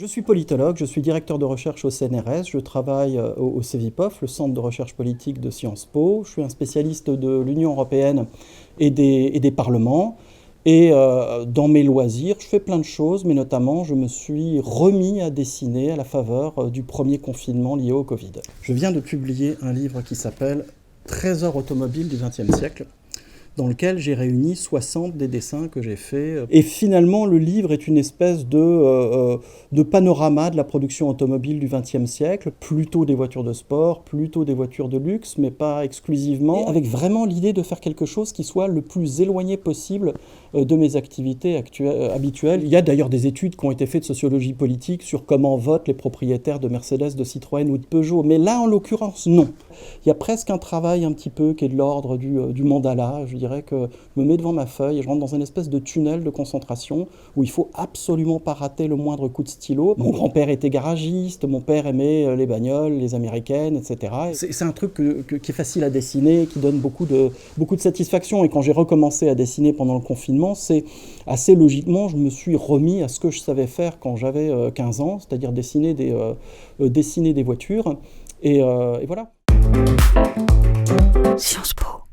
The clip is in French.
Je suis politologue, je suis directeur de recherche au CNRS, je travaille au CEVIPOF, le Centre de recherche politique de Sciences Po. Je suis un spécialiste de l'Union européenne et des parlements. Et dans mes loisirs, je fais plein de choses, mais notamment je me suis remis à dessiner à la faveur du premier confinement lié au Covid. Je viens de publier un livre qui s'appelle « Trésor automobile du XXe siècle », dans lequel j'ai réuni 60 des dessins que j'ai faits. Et finalement, le livre est une espèce de panorama de la production automobile du XXe siècle, plutôt des voitures de sport, plutôt des voitures de luxe, mais pas exclusivement, avec vraiment l'idée de faire quelque chose qui soit le plus éloigné possible de mes activités habituelles. Il y a d'ailleurs des études qui ont été faites de sociologie politique sur comment votent les propriétaires de Mercedes, de Citroën ou de Peugeot, mais là, en l'occurrence, non. Il y a presque un travail un petit peu qui est de l'ordre du mandala. Je dirais que je me mets devant ma feuille et je rentre dans une espèce de tunnel de concentration où il faut absolument pas rater le moindre coup de stylo. Mon grand-père était garagiste, mon père aimait les bagnoles, les américaines, etc. C'est un truc qui est facile à dessiner, qui donne beaucoup de satisfaction. Et quand j'ai recommencé à dessiner pendant le confinement, c'est assez logiquement, je me suis remis à ce que je savais faire quand j'avais 15 ans, c'est-à-dire dessiner des voitures. Et voilà. Sciences Po.